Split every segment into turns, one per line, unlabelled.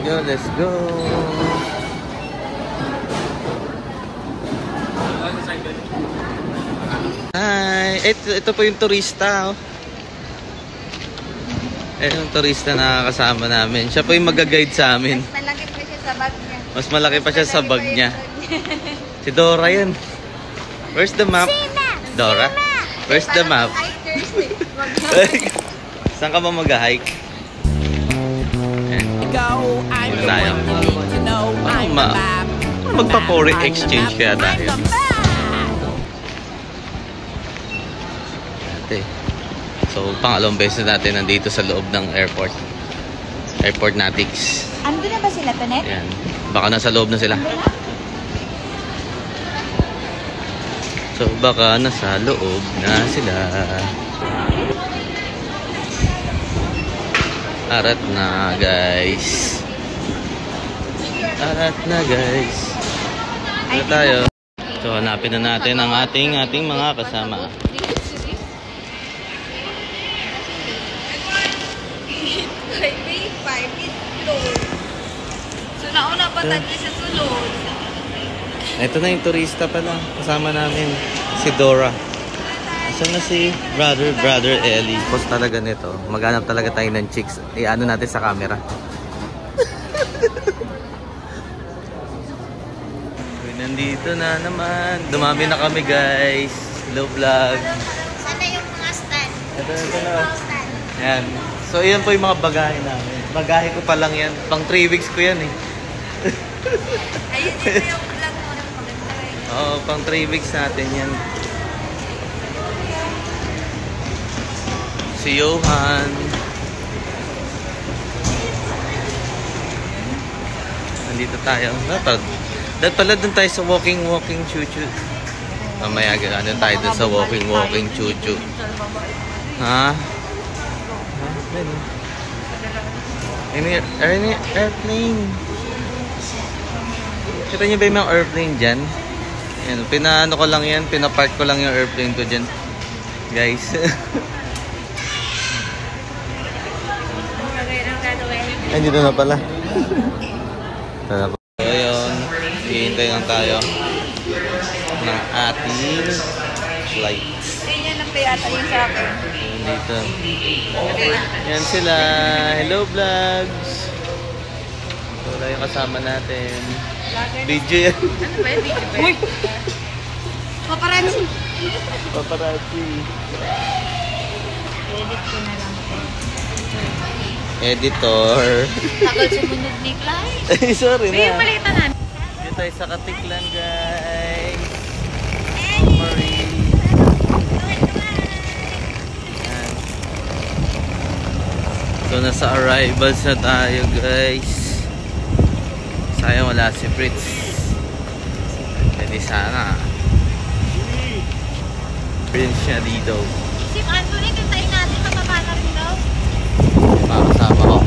go, let's go. Hi! Ito po yung turista, oh. Yung turista na kasama namin. Siya po yung mag-guide sa amin.
Mas malaki pa siya sa bag niya.
Mas malaki pa siya sa bag niya. Si Dora yun. Where's the map? Dora? Where's the map? Saan ka ba mag-hike? Ano tayo? Magpa-foreign exchange kaya tayo. So, pangalawang beses natin nandito sa loob ng airport. Airport Natics.
Ando na ba sila, Tonet?
Ayan. Baka nasa loob na sila. So, baka nasa loob na sila. Arat na, guys. Arat na, guys. Ano tayo? So, hanapin na natin ang ating mga kasama.
So, nauna pa tayo sa sulod.
Ito na yung turista pala. Kasama namin. Si Dora. Asan na si Brother Ellie? Post talaga nito. Maghanap talaga tayo ng chicks. I-ano natin sa camera. Nandito na naman. Dumami na kami, guys. Hello, vlog.
Sana yung mga stand.
Ito na. Ayan. So, yan po yung mga bagahe namin. Bagahe ko pa lang yan. Pang 3 weeks ko yan eh.
Ayun dito yung vlog mo ng maganda eh.
Oo, pang 3 weeks natin yan. Si Johan. Nandito tayo. Dahil pala dun tayo sa walking chuchu. Mamaya gano'n tayo dun sa walking chuchu. Ha? Any airplane. Kita niyo ba yung mga airplane dyan? Yan, pinaano ko lang yan. Pinapark ko lang yung airplane ko dyan. Guys. Ay, dito na pala. So, ayun. Hihintay lang tayo ng ating flight.
Ganyan lang pa yata yung sa akin.
Dito. Yan sila. Hello, vlogs. Ito lang yung kasama natin. Video yan.
Ano ba yung video ba? Paparazzi.
Paparazzi.
Edit ko na lang.
Editor.
Tagal sumunod ni Clyde.
Ay, sorry
May
na.
malitan na.
Dito tayo sa Katiklan, guys. Marie. Yan. So, nasa arrivals na tayo, guys. Sayang wala si Fritz. Hindi sana. Prince siya dito.
Si Anthony, tintayin natin. Mababa na rin daw.
Makasama ko.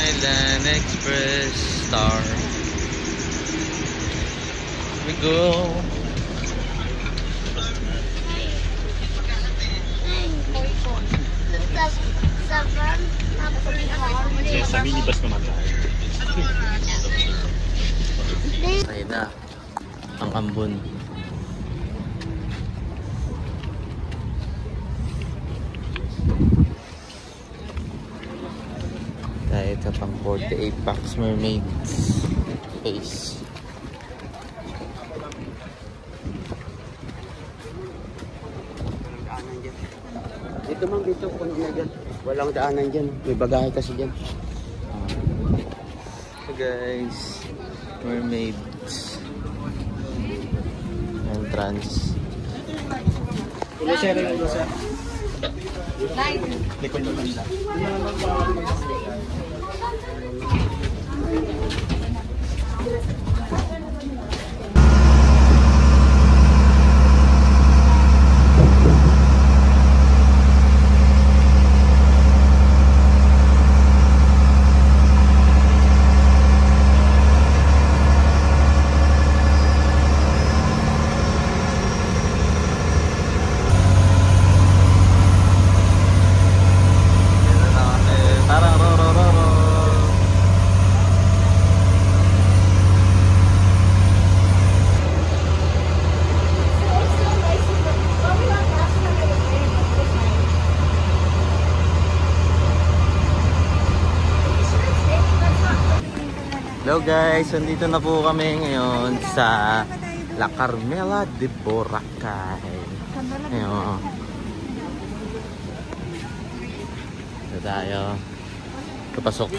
Island Express Star. Here we go.
Sa minibus naman tayo.
Ayun na. Ang ambon. Dahil sa pang 48 packs mermaids face.
Dito man dito kung na dyan. Walang daanan dyan. May bagahe kasi dyan.
So guys, mermaids entrance.
Ilo sir, ilo sir.
Live.
Likod naman siya.
Parang Hello guys, nandito na po kami ngayon sa La Carmela de Boracay. Ayun. Ito tayo. Kapasok.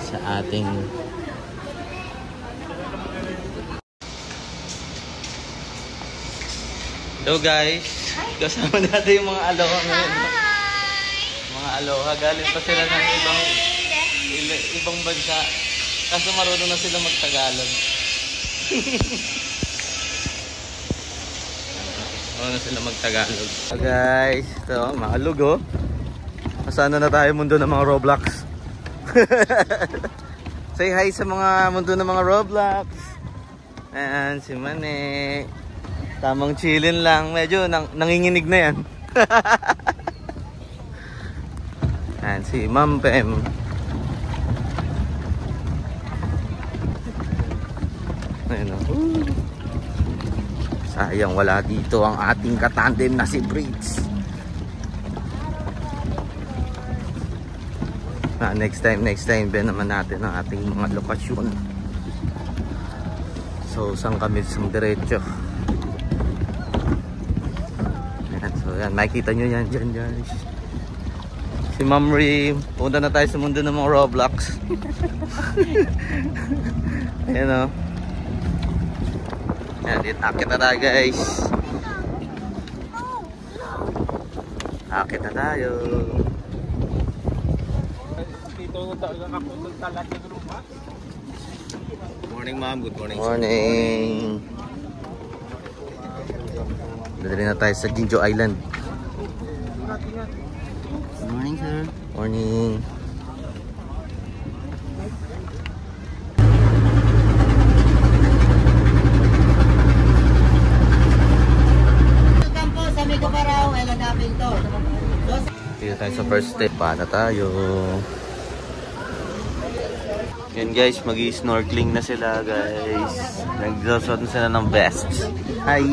Sa ating hello guys, kasama natin yung mga aloha ngayon. Mga aloha, galing pa sila ng ibang bansa. Kaso marunong na sila mag-Tagalog. Marunong na sila mag-Tagalog. So guys, ito, mga lugo. Masana na tayo mundo ng mga Roblox. Say hi sa mga mundo ng mga Roblox. Ayan, si Mane. Tamang chillin lang. Medyo nanginginig na yan. Ayan, si Ma'am Pem. Ayan o. Sayang wala dito ang ating katandem na si Brits. Next time ba naman natin ang ating mga lokasyon. So, saan kami isang diretso. Ayan, so yan, makikita nyo yan dyan guys. Si Ma'am Rim, punta na tayo sa mundo ng mga Roblox. Ayan o. Ayan, dito akit na tayo guys. Akit na tayo. Good morning ma'am, good morning. Morning. Dadali na tayo sa Ginjo Island. Good morning sir. Morning. Dito tayo sa first step. Paano tayo? Yan guys, mag-snorkeling na sila guys. Nagsusot na sila ng vests. Hi!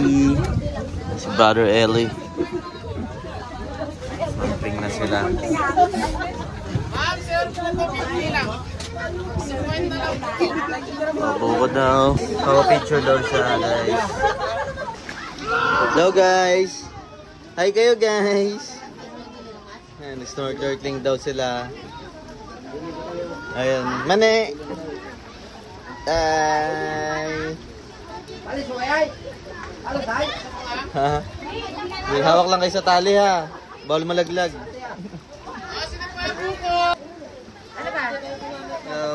Si Brother Ellie. Snorkeling na sila. Opo ko daw. Picture daw siya guys. Hello guys! Hi kayo guys! Ayan, snorkeling daw sila. Ayan, Mane! Ay! Ha? Hawak lang kayo sa tali ha. Bawal malaglag.
Ano ba?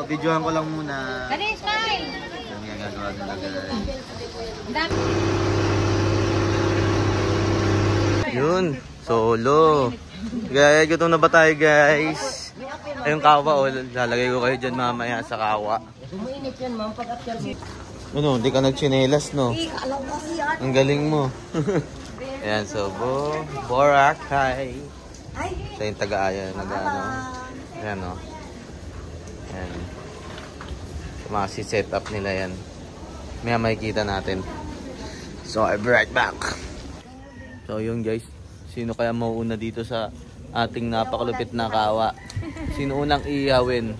Videohan ko lang muna.
Dali, smile!
Ang gagawa nila guys. Yun, solo. Guys, gutom na ba tayo guys? Ayun kawa, lalagay ko kayo dyan mamaya sa kawa. Ano, hindi ka nagchinelas, no? Ang galing mo. Ayan, so, Boracay. Sa yung taga-aya, nag-ano. Ayan, no? Ayan. Masi-set up nila yan. May makikita natin. So, I'll be right back. So, yun guys. Sino kaya mauuna dito sa ating napakalupit na kawa? Sino unang iihawin?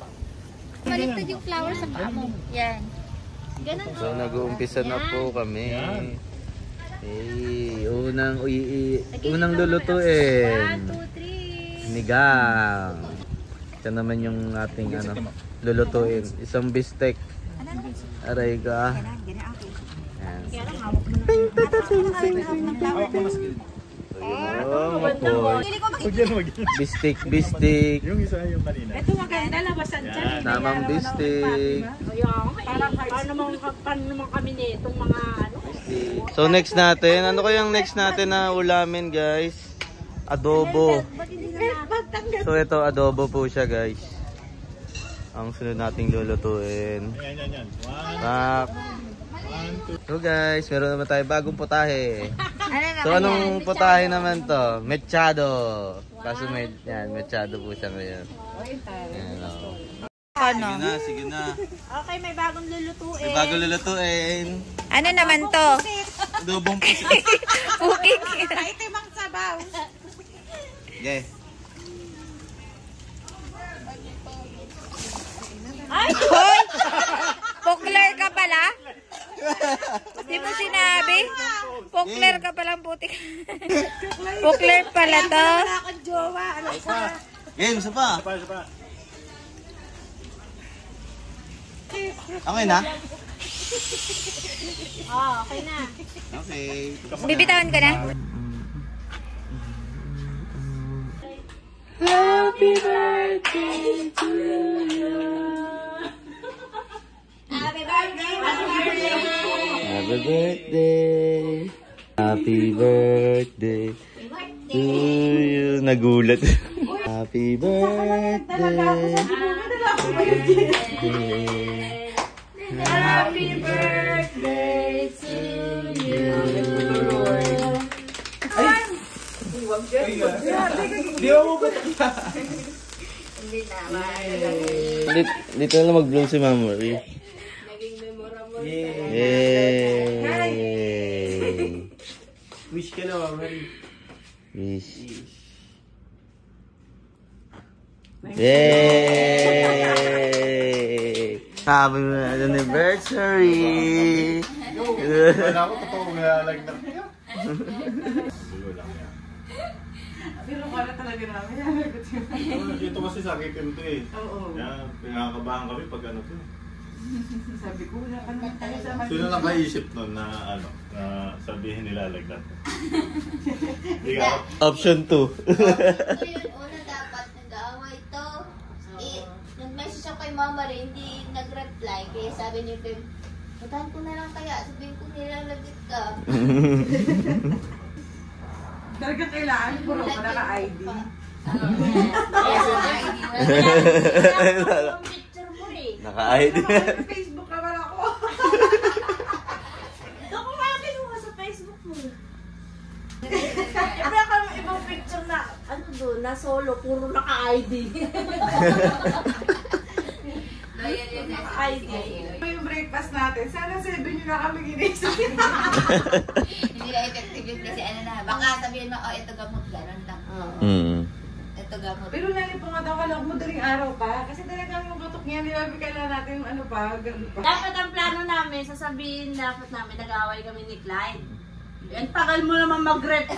Baliktad yung flower sa paa mo. Yan. Ganun.
So nag-uumpisa na po kami. Eh, unang lulutuin.
1, 2, 3.
Sinigang. Ito naman yung ating lulutuin. Isang bistek. Aray ka. Yan. Oh, mapoy. Bistik.
Yung isa yung kanina.
Ito maganda, labasan dyan.
Tamang bistik.
Paano naman kami nitong mga ano?
So next natin, ano kayang next natin na ulamin guys? Adobo. So ito adobo po siya guys. Ang sunod nating lulutuin.
Yan.
Back. So guys, meron naman tayo bagong putahe. So anong putahe naman to? Mechado. Kaso mechado po siya ngayon. Ayan,
Ano?
Sige na.
Okay, may bagong lulutuin.
May bagong lulutuin.
Ano naman to?
Adobong pusit.
Cooking.
Itim ang sabaw.
Okay.
Di mo sinabi? Pukler ka palang putik. Pukler pala to.
Wala akong jowa. Ano sa...
Game, isa pa. Okay na?
Okay na.
Okay.
Bibitawan ka na?
Happy birthday to you.
Happy birthday! Happy birthday!
Happy birthday. Happy birthday to you. Nagulat. Happy birthday.
Happy birthday to you.
Dito na lang mag-blow si Ma'am Marie. Yay!
Wish ka na, Ma'am Marie.
Wish. Yay! Happy anniversary!
Wala ako, totoo mag-like na kaya. Gulo lang yan.
Pero wala talaga namin.
Ito kasi sakit yun to eh.
Oo.
Kaya pinakabahan kami pag ano to.
Sabi ko, wala ka naman tayo sa
Sino nakaisip nun na ano, na sabihin nila like that? Hindi ka.
Option 2.
Ito yun, una dapat nag-aaway ito. Nag-message ako kay Mama rin, hindi nag-reply. Kaya sabi niyo, Pem, putahan ko na lang kaya, sabihin ko nilalagit ka.
Talaga kailangan, puro ka naka-ID.
Picture mo eh.
Naka-ID.
Facebook naman ako.
Dokumatin mo sa Facebook mo. Iba ka ng ibang picture na, ano doon, na solo, puro naka-ID. Naka-ID.
Ito yung breakfast natin. Sana 7 nyo na kami ginisip.
Hindi na effective yun kasi ano na, baka sabihin mo, oh, ito gamot, gano'n lang. Ito gamot.
Pero lali po nga daw, wala madaling araw pa. Kasi talaga yung katok niya, di ba, kailangan natin yung ano pa, ganun pa.
Dapat ang plano namin, sasabihin dapat namin, nag-away kami ni Clyde. Ang tagal mo naman mag-reply.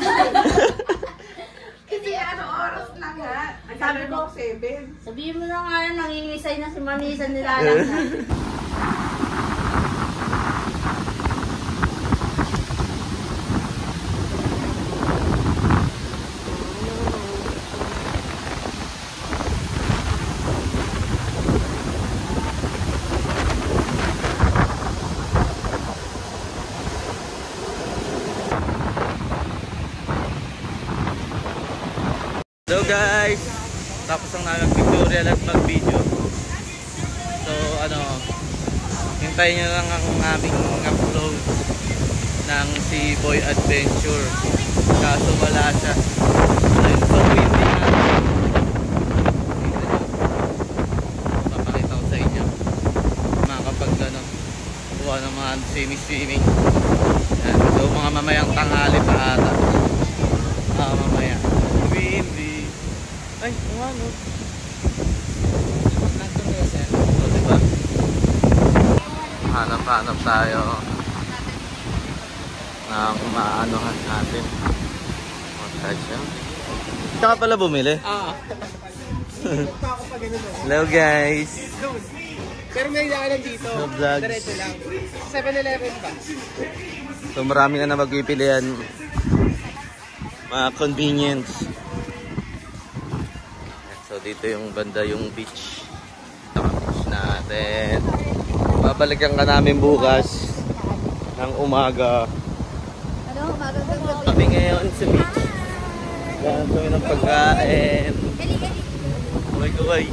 Kasi ano oras lang ha.
Sabi ko,
7.
sabihin mo na nga yan, nangingisay na si Manisa nilalang na.
Hello guys! Tapos ang namin mag-tutorial at mag-video. So ano, hintayin nyo lang ang aming upload ng si Boy Adventure. Kaso wala siya. Ayun, so windy nga. Papakita ko sa inyo. Makakapag ano, kuha ng mga swimming. Yan. So mga mamayang tanghali pa ata. Mamaya. Windy. Ay, ano? So, diba? Hanap-hanap tayo ng maanohan natin. Montage yan. Ito ka pala bumili? Hello guys!
Pero may daanan dito.
No vlogs.
Diretso lang. 7-Eleven ba?
So marami na magpipilian. Mga convenience. So dito yung banda yung beach. Beach natin. Babalikan ka namin bukas ng umaga.
Ano? Magagagot.
Kami ngayon sa beach. Lahat kami ng pagkain. Kuway-kuway.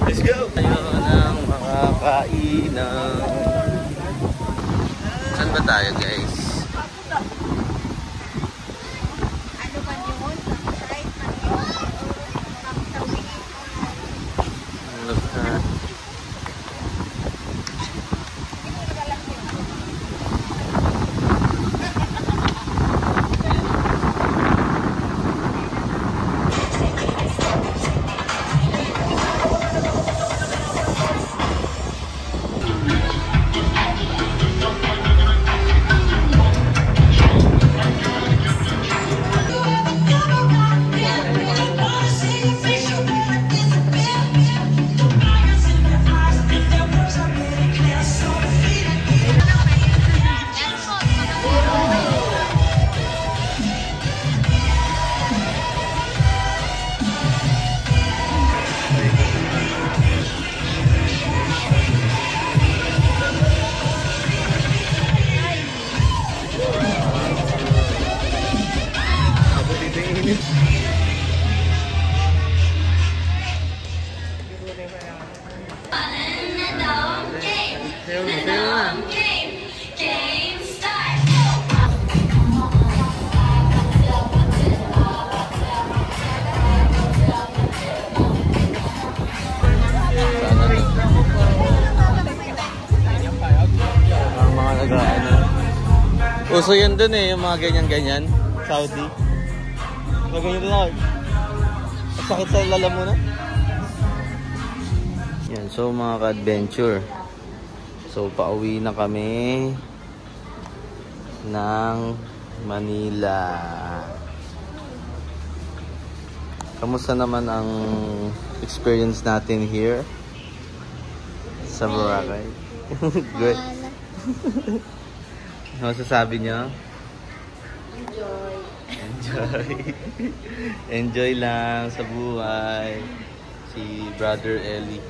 Let's go! Tayo ng makakainan. Saan ba tayo guys?
Ano ba yun? Right man yun?
Look na. Uso yun dun eh, yung mga ganyan-ganyan. Saudi. Mga ganyan din ako. Ang sakit sa lalamunan. Yan, so mga ka-adventure. So, pauwi na kami ng Manila. Kamusta naman ang experience natin here sa Boracay? Good. Ano masasabi niyo? Enjoy. Enjoy lang sa buhay. Si Brother Ellie.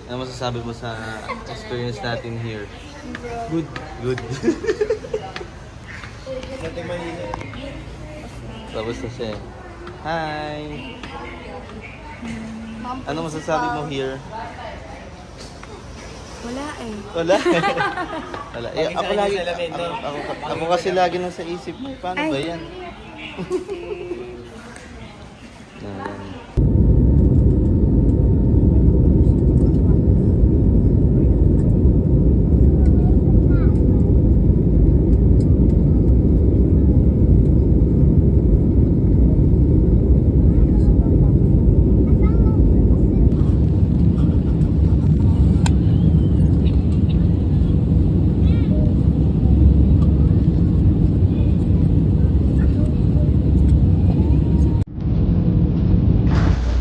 Ano masasabi mo sa experience natin here? Good. Good. Tapos na siya. Hi! Ano masasabi mo here?
Wala eh.
Wala. Wala. Eh, ako lagi, ako kasi lagi nasa isip mo. Paano ba yan? Ayan.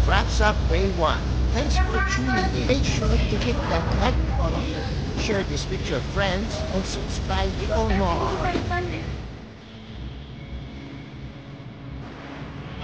Wraps up Ray 1. Thanks for tuning in. Make sure to hit that like button, share this with your friends, and subscribe for more.